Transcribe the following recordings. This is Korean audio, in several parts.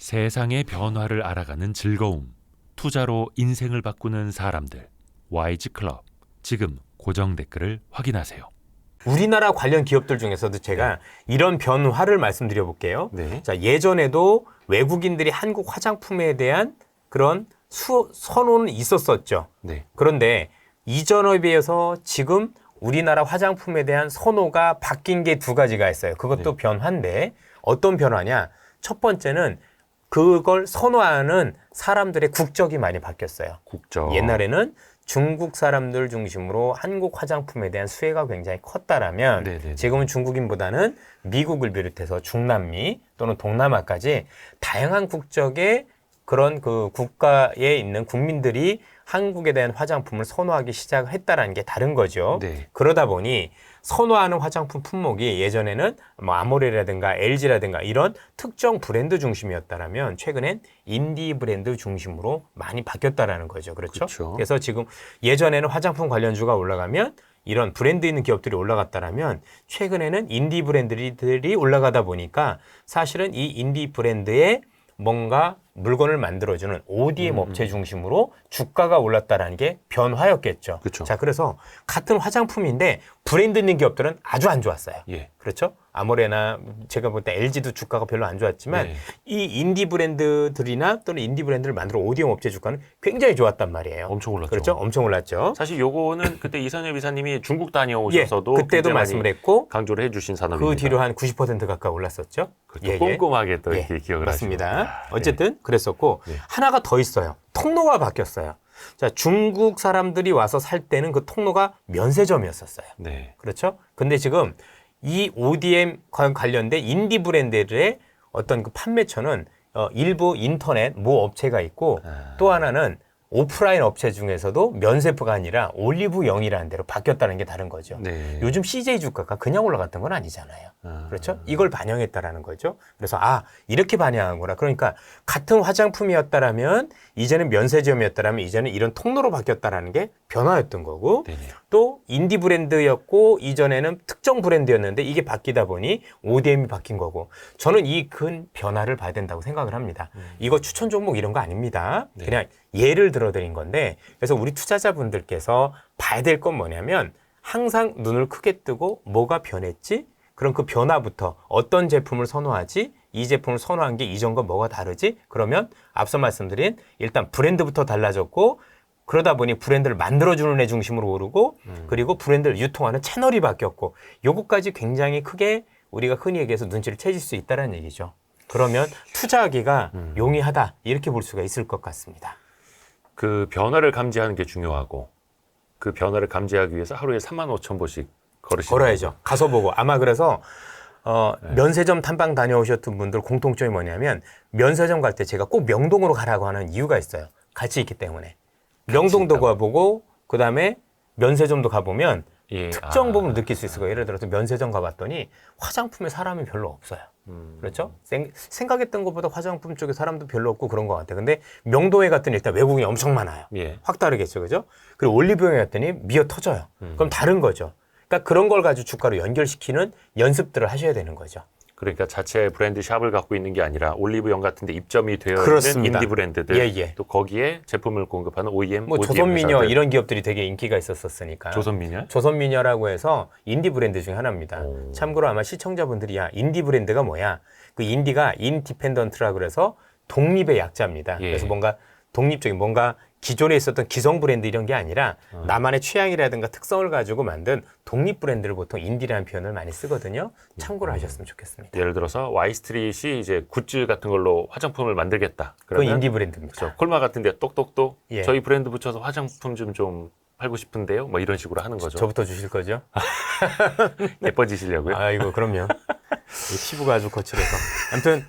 세상의 변화를 알아가는 즐거움, 투자로 인생을 바꾸는 사람들, YG 클럽. 지금 고정 댓글을 확인하세요. 우리나라 관련 기업들 중에서도 제가 이런 변화를 말씀드려 볼게요. 네. 자, 예전에도 외국인들이 한국 화장품에 대한 그런 선호는 있었었죠. 네. 그런데 이전에 비해서 지금 우리나라 화장품에 대한 선호가 바뀐 게 두 가지가 있어요. 그것도 변화인데 어떤 변화냐? 첫 번째는 그걸 선호하는 사람들의 국적이 많이 바뀌었어요. 국적. 옛날에는 중국 사람들 중심으로 한국 화장품에 대한 수혜가 굉장히 컸다라면 네네네. 지금은 중국인보다는 미국을 비롯해서 중남미 또는 동남아까지 다양한 국적의 그런 그 국가에 있는 국민들이 한국에 대한 화장품을 선호하기 시작을 했다라는 게 다른 거죠. 네. 그러다 보니 선호하는 화장품 품목이 예전에는 뭐 아모레라든가 LG라든가 이런 특정 브랜드 중심이었다라면 최근엔 인디 브랜드 중심으로 많이 바뀌었다라는 거죠. 그렇죠? 그렇죠. 그래서 지금 예전에는 화장품 관련주가 올라가면 이런 브랜드 있는 기업들이 올라갔다라면 최근에는 인디 브랜드들이 올라가다 보니까 사실은 이 인디 브랜드의 뭔가 물건을 만들어주는 ODM 업체 중심으로 주가가 올랐다라는 게 변화였겠죠. 그쵸. 자, 그래서 같은 화장품인데 브랜드 있는 기업들은 아주 안 좋았어요. 예. 그렇죠? 아모레나 제가 볼 때 LG도 주가가 별로 안 좋았지만 네. 이 인디 브랜드들이나 또는 인디 브랜드를 만들어 ODM 업체 주가는 굉장히 좋았단 말이에요. 엄청 올랐죠. 그렇죠? 엄청 올랐죠. 사실 요거는 그때 이선엽 이사님이 중국 다녀오셔서도 예, 그때도 굉장히 말씀을 했고 강조를 해주신 산업입니다. 그 뒤로 한 90% 가까이 올랐었죠. 그렇죠. 꼼꼼하게 또 이렇게 기억을 맞습니다. 하시고. 어쨌든 그랬었고 네. 하나가 더 있어요. 통로가 바뀌었어요. 자, 중국 사람들이 와서 살 때는 그 통로가 면세점이었었어요. 네. 그렇죠? 근데 지금 이 ODM 관련된 인디 브랜드들의 어떤 그 판매처는 일부 인터넷 모 업체가 있고 또 하나는 오프라인 업체 중에서도 면세부가 아니라 올리브영이라는 데로 바뀌었다는 게 다른 거죠. 네. 요즘 CJ 주가가 그냥 올라갔던 건 아니잖아요. 그렇죠? 이걸 반영했다라는 거죠. 그래서 이렇게 반영하는구나. 그러니까 같은 화장품이었다라면 이제는 면세점이었다라면 이제는 이런 통로로 바뀌었다라는 게 변화였던 거고 네네. 또 인디 브랜드였고 이전에는 특정 브랜드였는데 이게 바뀌다 보니 ODM이 바뀐 거고 저는 이 큰 변화를 봐야 된다고 생각을 합니다. 이거 추천 종목 이런 거 아닙니다. 네. 그냥 예를 들어드린 건데 그래서 우리 투자자분들께서 봐야 될 건 뭐냐면 항상 눈을 크게 뜨고 뭐가 변했지? 그럼 그 변화부터 어떤 제품을 선호하지? 이 제품을 선호한 게 이전과 뭐가 다르지? 그러면 앞서 말씀드린 일단 브랜드부터 달라졌고 그러다 보니 브랜드를 만들어주는 애 중심으로 오르고 그리고 브랜드를 유통하는 채널이 바뀌었고 요것까지 굉장히 크게 우리가 흔히 얘기해서 눈치를 채질 수 있다는 얘기죠. 그러면 투자하기가 용이하다 이렇게 볼 수가 있을 것 같습니다. 그 변화를 감지하는 게 중요하고 그 변화를 감지하기 위해서 하루에 35,000보씩 걸어야죠. 가서 보고 아마 그래서 면세점 탐방 다녀오셨던 분들 공통점이 뭐냐면 면세점 갈 때 제가 꼭 명동으로 가라고 하는 이유가 있어요. 같이 있기 때문에. 명동도 가보고 그다음에 면세점도 가보면 예. 특정 부분을 느낄 수 있을 거예요. 예를 들어서 면세점 가봤더니 화장품에 사람이 별로 없어요. 그렇죠? 생각했던 것보다 화장품 쪽에 사람도 별로 없고 그런 것 같아요. 근데 명동에 갔더니 일단 외국인이 엄청 많아요. 예. 확 다르겠죠. 그죠? 그리고 올리브영에 갔더니 미어 터져요. 그럼 다른 거죠. 그러니까 그런 걸 가지고 주가로 연결시키는 연습들을 하셔야 되는 거죠. 그러니까 자체 브랜드 샵을 갖고 있는 게 아니라 올리브영 같은 데 입점이 되어 그렇습니다. 있는 인디 브랜드들 예. 또 거기에 제품을 공급하는 OEM, 뭐 ODM 조선미녀 회사들. 이런 기업들이 되게 인기가 있었으니까. 조선미녀? 조선미녀라고 해서 인디 브랜드 중에 하나입니다. 참고로 아마 시청자분들이 인디 브랜드가 뭐야? 그 인디가 인디펜던트라고 그래서 독립의 약자입니다. 예. 그래서 뭔가 독립적인 뭔가 기존에 있었던 기성 브랜드 이런 게 아니라 나만의 취향이라든가 특성을 가지고 만든 독립 브랜드를 보통 인디라는 표현을 많이 쓰거든요. 참고를 하셨으면 좋겠습니다. 예를 들어서 와이스트릿이 이제 굿즈 같은 걸로 화장품을 만들겠다. 그건 그러면 인디 브랜드입니다. 그렇죠. 콜마 같은 데 똑똑똑 예. 저희 브랜드 붙여서 화장품 좀 팔고 싶은데요. 뭐 이런 식으로 하는 거죠. 저부터 주실 거죠? 예뻐지시려고요? 아이고 그럼요. 이 피부가 아주 거칠어서. 아무튼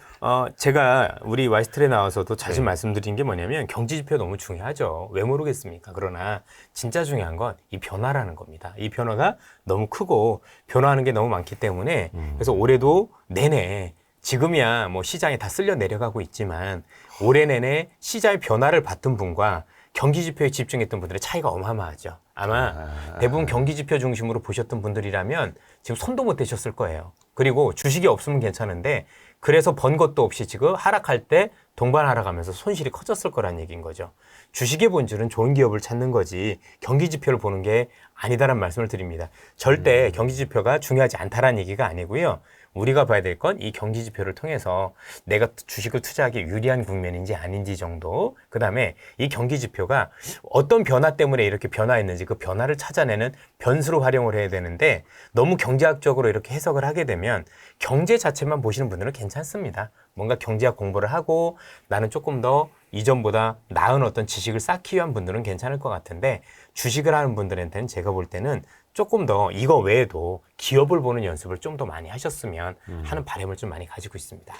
제가 우리 와이스트에 나와서도 자주 말씀드린 게 뭐냐면 경제지표 너무 중요하죠. 왜 모르겠습니까? 그러나 진짜 중요한 건 이 변화라는 겁니다. 이 변화가 너무 크고 변화하는 게 너무 많기 때문에 그래서 올해도 내내 지금이야 뭐 시장이 다 쓸려 내려가고 있지만 올해 내내 시장의 변화를 봤던 분과 경기지표에 집중했던 분들의 차이가 어마어마하죠. 아마 대부분 경기지표 중심으로 보셨던 분들이라면 지금 손도 못 대셨을 거예요. 그리고 주식이 없으면 괜찮은데 그래서 번 것도 없이 지금 하락할 때 동반하러 가면서 손실이 커졌을 거란 얘기인 거죠. 주식의 본질은 좋은 기업을 찾는 거지 경기 지표를 보는 게 아니다라는 말씀을 드립니다. 절대 경기 지표가 중요하지 않다라는 얘기가 아니고요. 우리가 봐야 될 건 이 경기 지표를 통해서 내가 주식을 투자하기 유리한 국면인지 아닌지 정도, 그 다음에 이 경기 지표가 어떤 변화 때문에 이렇게 변화했는지 그 변화를 찾아내는 변수로 활용을 해야 되는데 너무 경제학적으로 이렇게 해석을 하게 되면 경제 자체만 보시는 분들은 괜찮습니다. 뭔가 경제학 공부를 하고 나는 조금 더 이전보다 나은 어떤 지식을 쌓기 위한 분들은 괜찮을 것 같은데 주식을 하는 분들한테는 제가 볼 때는 조금 더 이거 외에도 기업을 보는 연습을 좀 더 많이 하셨으면 하는 바람을 좀 많이 가지고 있습니다.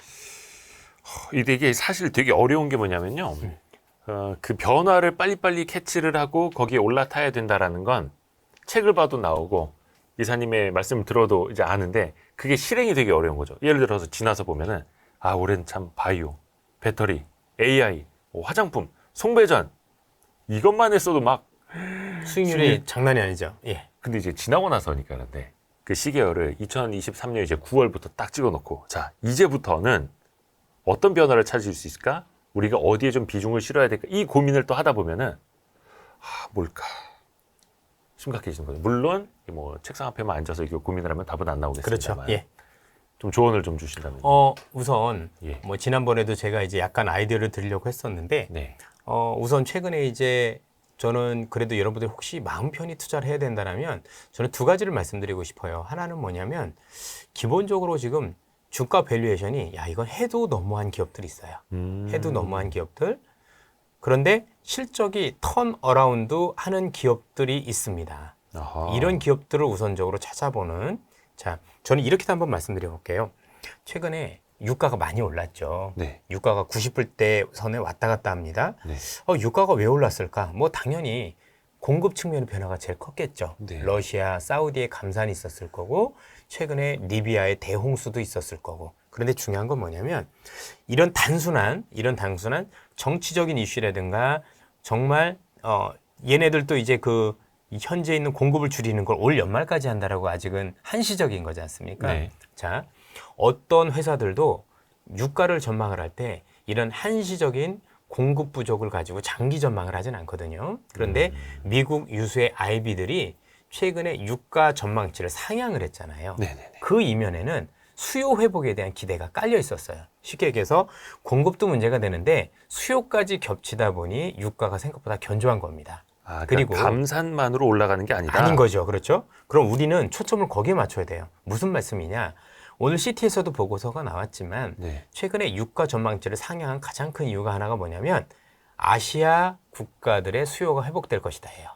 이게 사실 되게 어려운 게 뭐냐면요. 그 변화를 빨리빨리 캐치를 하고 거기에 올라타야 된다라는 건 책을 봐도 나오고 이사님의 말씀을 들어도 이제 아는데 그게 실행이 되게 어려운 거죠. 예를 들어서 지나서 보면은 아, 올해는 참 바이오, 배터리, AI, 화장품, 송배전 이것만 했어도 막 수익률이 장난이 아니죠. 예. 근데 이제 지나고 나서니까 그런데 그 시계열을 2023년 이제 9월부터 딱 찍어놓고 자, 이제부터는 어떤 변화를 찾을 수 있을까? 우리가 어디에 좀 비중을 실어야 될까? 이 고민을 또 하다 보면은 뭘까? 심각해지는 거죠. 물론 뭐 책상 앞에만 앉아서 이거 고민을 하면 답은 안 나오겠습니다만. 그렇죠. 예. 좀 조언을 좀 주신다면. 우선 예. 뭐 지난번에도 제가 이제 약간 아이디어를 드리려고 했었는데 네. 우선 최근에 이제 저는 그래도 여러분들 혹시 마음 편히 투자를 해야 된다면 저는 두 가지를 말씀드리고 싶어요. 하나는 뭐냐면 기본적으로 지금 주가 밸류에이션이 야 이건 해도 너무한 기업들이 있어요. 해도 너무한 기업들. 그런데 실적이 턴 어라운드 하는 기업들이 있습니다. 아하. 이런 기업들을 우선적으로 찾아보는, 자, 저는 이렇게도 한번 말씀드려 볼게요. 최근에 유가가 많이 올랐죠. 네. 유가가 90불대 선에 왔다 갔다 합니다. 네. 유가가 왜 올랐을까? 뭐 당연히 공급 측면의 변화가 제일 컸겠죠. 네. 러시아, 사우디의 감산이 있었을 거고 최근에 리비아의 대홍수도 있었을 거고. 그런데 중요한 건 뭐냐면 이런 단순한 정치적인 이슈라든가 정말 얘네들도 이제 그 현재 있는 공급을 줄이는 걸 올 연말까지 한다라고 아직은 한시적인 거지 않습니까? 네. 자, 어떤 회사들도 유가를 전망을 할 때 이런 한시적인 공급 부족을 가지고 장기 전망을 하진 않거든요. 그런데 미국 유수의 IB들이 최근에 유가 전망치를 상향을 했잖아요. 네네네. 그 이면에는 수요 회복에 대한 기대가 깔려 있었어요. 쉽게 얘기해서 공급도 문제가 되는데 수요까지 겹치다 보니 유가가 생각보다 견조한 겁니다. 아, 그리고 감산만으로 올라가는 게 아니다. 아닌 거죠. 그렇죠? 그럼 우리는 초점을 거기에 맞춰야 돼요. 무슨 말씀이냐? 오늘 CT에서도 보고서가 나왔지만 네. 최근에 유가 전망치를 상향한 가장 큰 이유가 하나가 뭐냐면 아시아 국가들의 수요가 회복될 것이다 해요.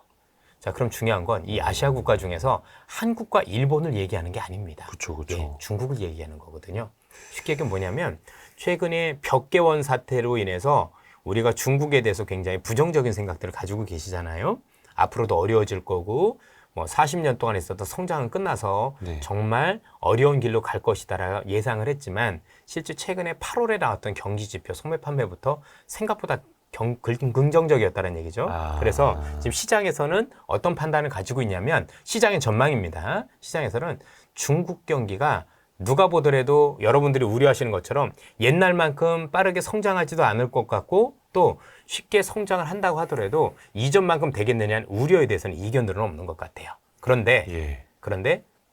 자, 그럼 중요한 건 이 아시아 국가 중에서 한국과 일본을 얘기하는 게 아닙니다. 그렇죠, 그렇죠. 예, 중국을 얘기하는 거거든요. 쉽게 얘기하면 뭐냐면 최근에 벽개원 사태로 인해서 우리가 중국에 대해서 굉장히 부정적인 생각들을 가지고 계시잖아요. 앞으로도 어려워질 거고 뭐 40년 동안 있었던 성장은 끝나서 네. 정말 어려운 길로 갈 것이다라 예상을 했지만 실제 최근에 8월에 나왔던 경기 지표 소매 판매부터 생각보다 긍정적이었다는 얘기죠. 아. 그래서 지금 시장에서는 어떤 판단을 가지고 있냐면 시장의 전망입니다. 시장에서는 중국 경기가 누가 보더라도 여러분들이 우려하시는 것처럼 옛날만큼 빠르게 성장하지도 않을 것 같고 또 쉽게 성장을 한다고 하더라도 이전만큼 되겠느냐는 우려에 대해서는 이견들은 없는 것 같아요. 그런데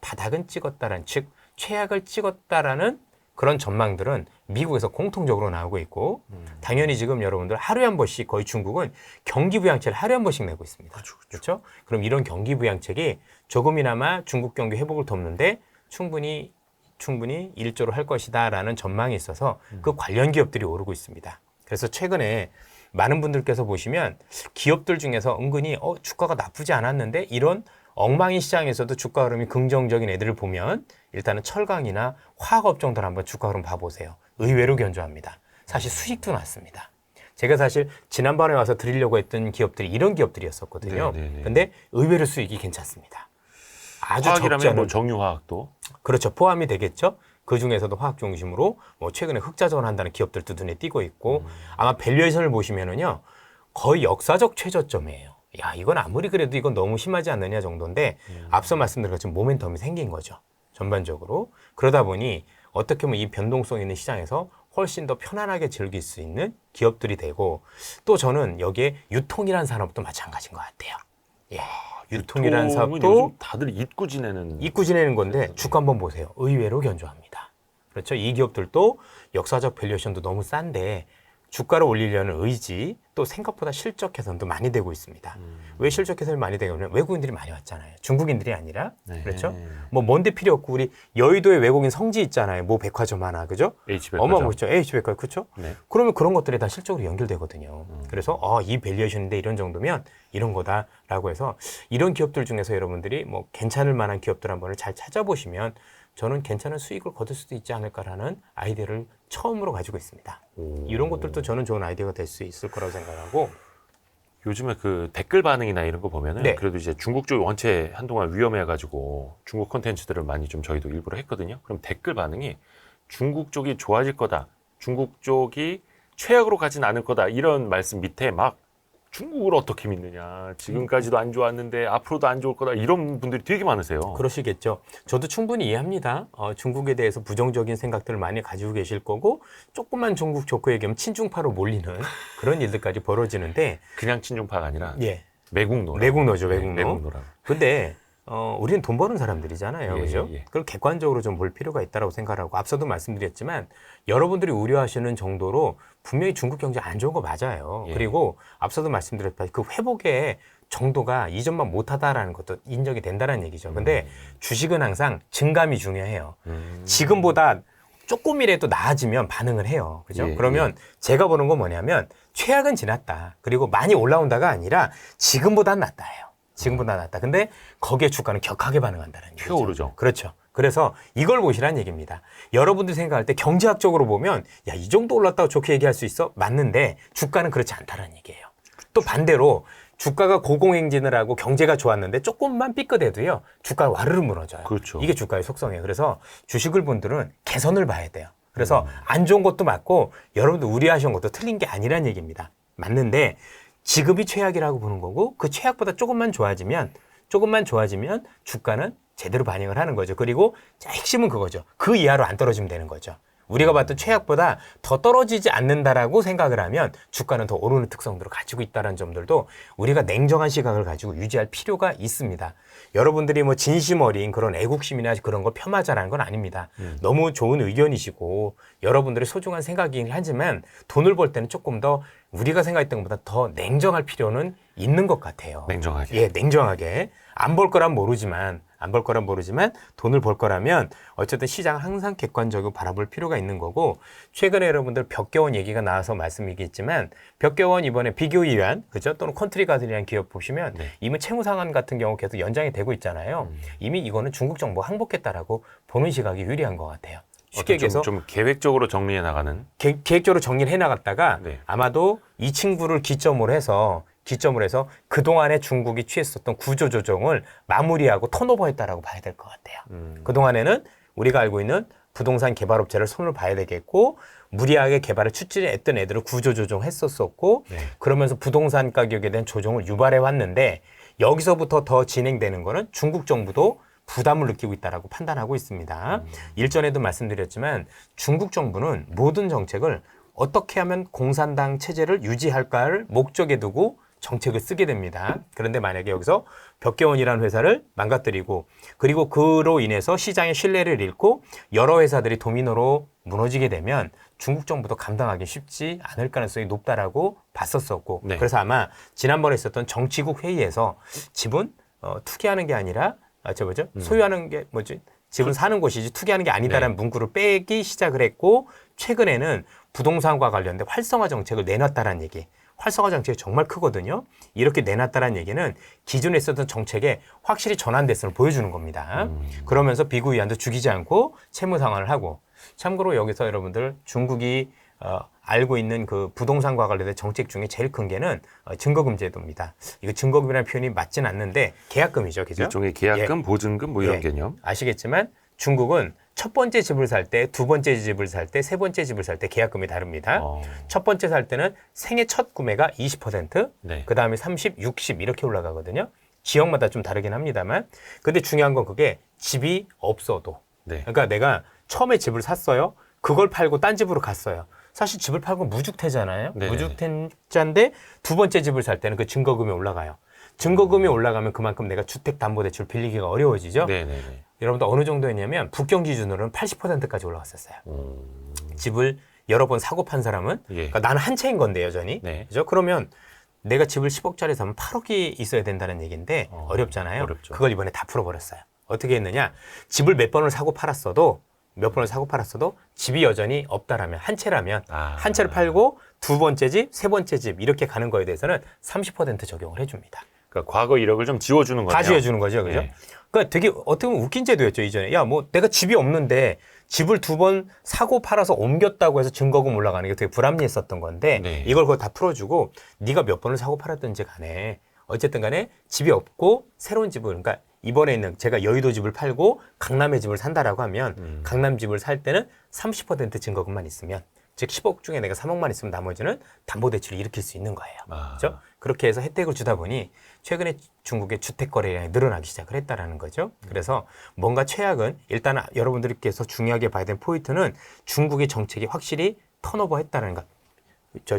바닥은 찍었다라는 즉 최악을 찍었다라는 그런 전망들은 미국에서 공통적으로 나오고 있고 당연히 지금 여러분들 하루에 한 번씩 거의 중국은 경기 부양책을 하루에 한 번씩 내고 있습니다. 그렇죠? 그럼 이런 경기 부양책이 조금이나마 중국 경기 회복을 돕는데 충분히 일조를 할 것이다라는 전망이 있어서 그 관련 기업들이 오르고 있습니다. 그래서 최근에 많은 분들께서 보시면 기업들 중에서 은근히 주가가 나쁘지 않았는데 이런 엉망인 시장에서도 주가 흐름이 긍정적인 애들을 보면 일단은 철강이나 화학업종들 한번 주가 흐름 봐보세요. 의외로 견조합니다. 사실 수익도 났습니다. 제가 사실 지난번에 와서 드리려고 했던 기업들이 이런 기업들이었었거든요. 근데 의외로 수익이 괜찮습니다. 아주 적지 화학이라면 않은 뭐 정유화학도 그렇죠. 포함이 되겠죠. 그 중에서도 화학 중심으로 뭐 최근에 흑자 전환한다는 기업들도 눈에 띄고 있고 아마 밸류에이션을 보시면은요 거의 역사적 최저점이에요. 야 이건 아무리 그래도 이건 너무 심하지 않느냐 정도인데 앞서 말씀드린 것처럼 모멘텀이 생긴 거죠. 전반적으로 그러다 보니 어떻게 보면 이 변동성 있는 시장에서 훨씬 더 편안하게 즐길 수 있는 기업들이 되고 또 저는 여기에 유통이라는 산업도 마찬가지인 것 같아요. 예. 유통이라는 유통은 사업도 요즘 다들 잊고 지내는 잊고 지내는 건데 주가 한번 보세요. 의외로 견조합니다. 그렇죠. 이 기업들도 역사적 밸류에이션도 너무 싼데 주가를 올리려는 의지 또 생각보다 실적 개선도 많이 되고 있습니다. 왜 실적 개선이 많이 되냐면 외국인들이 많이 왔잖아요. 중국인들이 아니라 네. 그렇죠. 뭐 먼데 필요 없고 우리 여의도에 외국인 성지 있잖아요. 뭐 백화점 하나 그죠? H백화점. 어마어마하죠. H백화점 그렇죠. 네. 그러면 그런 것들이 다 실적으로 연결되거든요. 그래서 이 밸류에이션인데 이런 정도면 이런 거다라고 해서 이런 기업들 중에서 여러분들이 뭐 괜찮을 만한 기업들 한번을 잘 찾아보시면 저는 괜찮은 수익을 거둘 수도 있지 않을까라는 아이디어를 처음으로 가지고 있습니다. 이런 것들도 저는 좋은 아이디어가 될 수 있을 거라고 생각하고 요즘에 그 댓글 반응이나 이런 거 보면은 네. 그래도 이제 중국 쪽이 원체 한동안 위험해가지고 중국 콘텐츠들을 많이 좀 저희도 일부러 했거든요. 그럼 댓글 반응이 중국 쪽이 좋아질 거다, 중국 쪽이 최악으로 가진 않을 거다 이런 말씀 밑에 막 중국을 어떻게 믿느냐, 지금까지도 안 좋았는데 앞으로도 안 좋을 거다 이런 분들이 되게 많으세요. 그러시겠죠. 저도 충분히 이해합니다. 중국에 대해서 부정적인 생각들을 많이 가지고 계실 거고 조금만 중국 좋고 얘기하면 친중파로 몰리는 그런 일들까지 벌어지는데 그냥 친중파가 아니라 예. 매국노라. 매국노죠, 매국노. 매국노라. 근데 우리는 돈 버는 사람들이잖아요. 예, 그죠? 예. 그걸 객관적으로 좀 볼 필요가 있다고 생각하고 앞서도 말씀드렸지만 여러분들이 우려하시는 정도로 분명히 중국 경제 안 좋은 거 맞아요. 예. 그리고 앞서도 말씀드렸다시피 그 회복의 정도가 이전만 못하다라는 것도 인정이 된다는 얘기죠. 근데 주식은 항상 증감이 중요해요. 지금보다 조금이라도 나아지면 반응을 해요. 그죠? 예, 그러면 제가 보는 건 뭐냐면 최악은 지났다. 그리고 많이 올라온다가 아니라 지금보단 낫다예요. 지금보다 낫다. 근데 거기에 주가는 격하게 반응한다는 얘기죠. 튀어오르죠. 그렇죠. 그래서 이걸 보시라는 얘기입니다. 여러분들 생각할 때 경제학적으로 보면 야, 이 정도 올랐다고 좋게 얘기할 수 있어? 맞는데 주가는 그렇지 않다는 얘기예요. 또 반대로 주가가 고공행진을 하고 경제가 좋았는데 조금만 삐끗해도요. 주가가 와르르 무너져요. 그렇죠. 이게 주가의 속성이에요. 그래서 주식을 본들은 개선을 봐야 돼요. 그래서 안 좋은 것도 맞고 여러분들 우려하신 것도 틀린 게 아니란 얘기입니다. 맞는데 지금이 최악이라고 보는 거고 그 최악보다 조금만 좋아지면 주가는 제대로 반영을 하는 거죠. 그리고 핵심은 그거죠. 그 이하로 안 떨어지면 되는 거죠. 우리가 봤던 최악보다 더 떨어지지 않는다라고 생각을 하면 주가는 더 오르는 특성들을 가지고 있다는 점들도 우리가 냉정한 시각을 가지고 유지할 필요가 있습니다. 여러분들이 뭐 진심 어린 그런 애국심이나 그런 걸 폄하자라는 건 아닙니다. 너무 좋은 의견이시고 여러분들의 소중한 생각이긴 하지만 돈을 벌 때는 조금 더 우리가 생각했던 것보다 더 냉정할 필요는 있는 것 같아요. 냉정하게. 예, 냉정하게. 안 벌 거란 모르지만 돈을 벌 거라면 어쨌든 시장을 항상 객관적으로 바라볼 필요가 있는 거고 최근에 여러분들 벽개원 얘기가 나와서 말씀이겠지만 벽개원 이번에 비교 이완 그죠? 또는 컨트리 가든이라는 기업 보시면 네. 이미 채무상환 같은 경우 계속 연장이 되고 있잖아요. 이미 이거는 중국 정부가 항복했다라고 보는 시각이 유리한 것 같아요. 쉽게 얘기해서 좀 계획적으로 정리해 나가는. 계획적으로 정리를 해나갔다가 네. 아마도 이 친구를 기점으로 해서 그동안에 중국이 취했었던 구조조정을 마무리하고 턴오버했다라고 봐야 될 것 같아요. 그동안에는 우리가 알고 있는 부동산 개발업체를 손을 봐야 되겠고 무리하게 개발을 추진했던 애들을 구조조정했었었고 네. 그러면서 부동산 가격에 대한 조정을 유발해 왔는데 여기서부터 더 진행되는 거는 중국 정부도 부담을 느끼고 있다라고 판단하고 있습니다. 일전에도 말씀드렸지만 중국 정부는 모든 정책을 어떻게 하면 공산당 체제를 유지할까를 목적에 두고 정책을 쓰게 됩니다. 그런데 만약에 여기서 벽개원이라는 회사를 망가뜨리고 그리고 그로 인해서 시장의 신뢰를 잃고 여러 회사들이 도미노로 무너지게 되면 중국 정부도 감당하기 쉽지 않을 가능성이 높다라고 봤었었고 네. 그래서 아마 지난번에 있었던 정치국 회의에서 집은 투기하는 게 아니라 소유하는 게 뭐지? 집은 사는 곳이지 투기하는 게 아니다라는 문구를 빼기 시작을 했고 최근에는 부동산과 관련된 활성화 정책을 내놨다라는 얘기. 활성화 정책이 정말 크거든요. 이렇게 내놨다라는 얘기는 기존에 있었던 정책에 확실히 전환됐음을 보여주는 겁니다. 그러면서 비구 위안도 죽이지 않고 채무 상환을 하고 참고로 여기서 여러분들 중국이 알고 있는 그 부동산과 관련된 정책 중에 제일 큰 게는 증거금 제도입니다. 이거 증거금이라는 표현이 맞진 않는데 계약금이죠. 그죠? 일종의 계약금, 보증금 뭐 이런 개념. 아시겠지만 중국은 첫 번째 집을 살 때, 두 번째 집을 살 때, 세 번째 집을 살 때 계약금이 다릅니다. 첫 번째 살 때는 생애 첫 구매가 20%, 네. 그 다음에 30, 60 이렇게 올라가거든요. 지역마다 좀 다르긴 합니다만. 근데 중요한 건 그게 집이 없어도. 네. 그러니까 내가 처음에 집을 샀어요. 그걸 팔고 딴 집으로 갔어요. 사실 집을 팔고 무주택자잖아요. 네네네. 무주택자인데 두 번째 집을 살 때는 그 증거금이 올라가요. 증거금이 올라가면 그만큼 내가 주택담보대출 빌리기가 어려워지죠. 네네네. 여러분들 어느 정도였냐면 북경 기준으로는 80%까지 올라갔었어요. 집을 여러 번 사고 판 사람은 예. 그러니까 나는 한 채인 건데 여전히 네. 그죠? 그러면 내가 집을 10억짜리 사면 8억이 있어야 된다는 얘기인데 어렵잖아요. 어렵죠. 그걸 이번에 다 풀어버렸어요. 어떻게 했느냐? 집을 몇 번을 사고 팔았어도 집이 여전히 없다라면 한 채라면 한 채를 팔고 두 번째 집, 세 번째 집 이렇게 가는 거에 대해서는 30% 적용을 해줍니다. 그러니까 과거 이력을 좀 지워주는 거네요. 다 지어주는 거죠, 그죠? 네. 그러니까 되게 어떻게 보면 웃긴 제도였죠 이전에. 야, 뭐 내가 집이 없는데 집을 두 번 사고 팔아서 옮겼다고 해서 증거금 올라가는 게 되게 불합리했었던 건데 네. 이걸 그거 다 풀어주고 네가 몇 번을 사고 팔았든지 간에 어쨌든 간에 집이 없고 새로운 집을 그러니까 이번에 있는 제가 여의도 집을 팔고 강남의 집을 산다라고 하면 강남 집을 살 때는 30% 증거금만 있으면 즉 10억 중에 내가 3억만 있으면 나머지는 담보대출을 일으킬 수 있는 거예요. 그렇죠? 그렇게 해서 혜택을 주다 보니 최근에 중국의 주택 거래량이 늘어나기 시작을 했다라는 거죠. 그래서 뭔가 최악은 일단 여러분들께서 중요하게 봐야 되는 포인트는 중국의 정책이 확실히 턴오버했다는 것.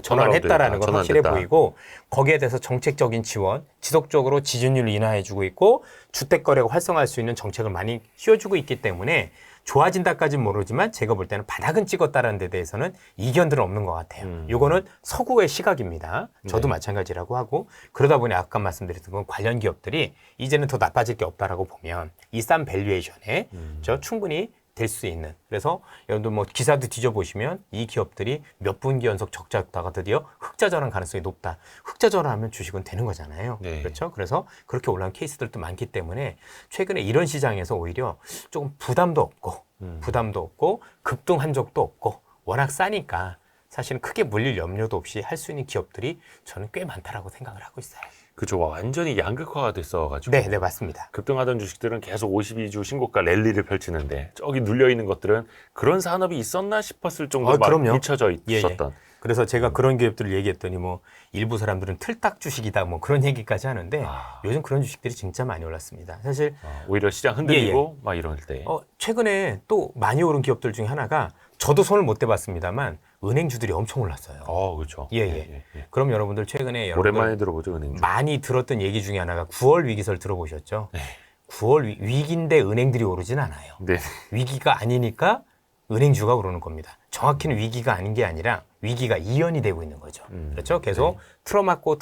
전환했다라는 건 확실해 보이고 거기에 대해서 정책적인 지원, 지속적으로 지준율을 인하해주고 있고 주택 거래가 활성화할 수 있는 정책을 많이 씌워주고 있기 때문에 좋아진다까지는 모르지만 제가 볼 때는 바닥은 찍었다라는 데 대해서는 이견들은 없는 것 같아요. 이거는 서구의 시각입니다. 저도 마찬가지라고 하고 그러다 보니 아까 말씀드렸던 건 관련 기업들이 이제는 더 나빠질 게 없다라고 보면 이 싼 밸류에이션에 저 충분히 될 수 있는. 그래서 여러분들 뭐 기사도 뒤져보시면 이 기업들이 몇 분기 연속 적자였다가 드디어 흑자 전환 가능성이 높다. 흑자 전환하면 주식은 되는 거잖아요. 네. 그렇죠? 그래서 그렇게 올라온 케이스들도 많기 때문에 최근에 이런 시장에서 오히려 조금 부담도 없고 급등한 적도 없고 워낙 싸니까 사실은 크게 물릴 염려도 없이 할 수 있는 기업들이 저는 꽤 많다라고 생각을 하고 있어요. 그죠. 완전히 양극화가 됐어가지고. 네, 맞습니다. 급등하던 주식들은 계속 52주 신고가 랠리를 펼치는데 저기 눌려있는 것들은 그런 산업이 있었나 싶었을 정도로 막 그럼요. 묻혀져 예. 있었던. 그래서 제가 그런 기업들을 얘기했더니 뭐 일부 사람들은 틀딱 주식이다 뭐 그런 얘기까지 하는데 요즘 그런 주식들이 진짜 많이 올랐습니다. 사실 오히려 시장 흔들리고 막 이럴 때. 최근에 또 많이 오른 기업들 중에 하나가 저도 손을 못 대봤습니다만 은행주들이 엄청 올랐어요. 그렇죠. 예. 그럼 여러분들 최근에 오랜만에 들어보죠, 은행주. 많이 들었던 얘기 중에 하나가 9월 위기설 들어보셨죠? 네. 9월 위기인데 은행들이 오르진 않아요. 네. 위기가 아니니까 은행주가 오르는 겁니다. 정확히는 위기가 아닌 게 아니라 위기가 이연이 되고 있는 거죠. 그렇죠? 계속 틀어막고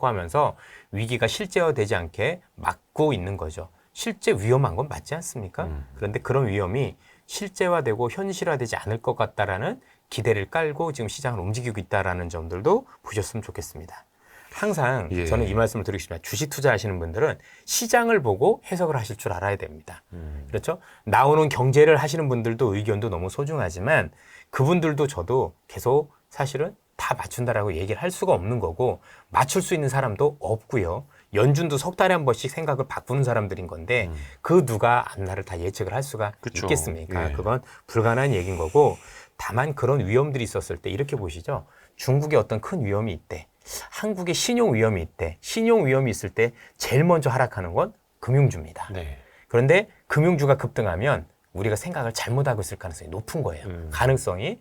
하면서 위기가 실제화되지 않게 막고 있는 거죠. 실제 위험한 건 맞지 않습니까? 그런데 그런 위험이 실제화되고 현실화되지 않을 것 같다라는 기대를 깔고 지금 시장을 움직이고 있다라는 점들도 보셨으면 좋겠습니다. 항상 저는 이 말씀을 드리고 싶습니다. 주식 투자하시는 분들은 시장을 보고 해석을 하실 줄 알아야 됩니다. 그렇죠? 나오는 경제를 하시는 분들도 의견도 너무 소중하지만 그분들도 저도 계속 사실은 다 맞춘다라고 얘기를 할 수가 없는 거고 맞출 수 있는 사람도 없고요. 연준도 석 달에 한 번씩 생각을 바꾸는 사람들인 건데 그 누가 앞날을 다 예측을 할 수가 있겠습니까? 예. 그건 불가능한 얘기인 거고 다만 그런 위험들이 있었을 때 이렇게 보시죠. 중국에 어떤 큰 위험이 있대. 한국에 신용 위험이 있대. 신용 위험이 있을 때 제일 먼저 하락하는 건 금융주입니다. 네. 그런데 금융주가 급등하면 우리가 생각을 잘못하고 있을 가능성이 높은 거예요. 가능성이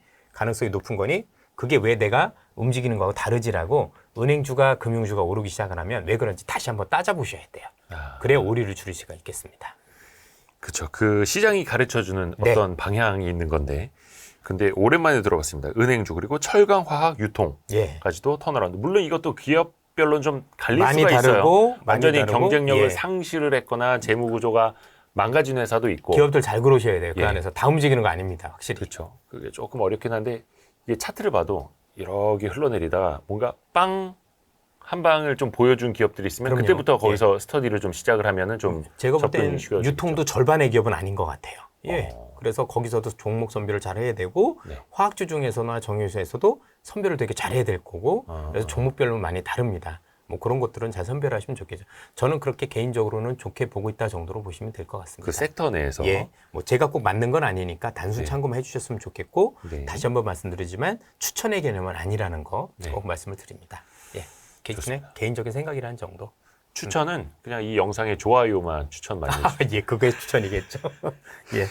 높은 거니 그게 왜 내가 움직이는 거하고 다르지라고 은행주가 금융주가 오르기 시작을 하면 왜 그런지 다시 한번 따져보셔야 돼요. 그래야 오류를 줄일 수가 있겠습니다. 그렇죠. 그 시장이 가르쳐주는 어떤 방향이 있는 건데 근데 오랜만에 들어봤습니다. 은행주 그리고 철강, 화학, 유통까지도 턴어라운드. 물론 이것도 기업별로는 좀 갈릴 많이 수가 다르고, 있어요. 완전히 많이 다르고, 경쟁력을 상실을 했거나 재무 구조가 망가진 회사도 있고. 기업들 잘 그러셔야 돼요. 그 예. 안에서 다 움직이는 거 아닙니다. 확실히. 그렇죠. 그게 조금 어렵긴 한데 이게 차트를 봐도 이렇게 흘러내리다가 뭔가 빵 한 방을 좀 보여준 기업들이 있으면 그럼요. 그때부터 거기서 스터디를 좀 시작을 하면은 좀 제가 볼 때는 접근이 쉬워지죠. 유통도 절반의 기업은 아닌 것 같아요. 예. 그래서 거기서도 종목 선별을 잘 해야 되고 화학주 중에서나 정유사에서도 선별을 되게 잘 해야 될 거고 그래서 종목별로 많이 다릅니다. 뭐 그런 것들은 잘 선별하시면 좋겠죠. 저는 그렇게 개인적으로는 좋게 보고 있다 정도로 보시면 될 것 같습니다. 그 섹터 내에서 예, 뭐 제가 꼭 맞는 건 아니니까 단순 참고만 해주셨으면 좋겠고 네. 다시 한번 말씀드리지만 추천의 개념은 아니라는 거 꼭 말씀을 드립니다. 예, 개인적인 생각이라는 정도. 추천은 그냥 이 영상의 좋아요만 추천 많이 해주세요. 예, 그게 추천이겠죠. 예.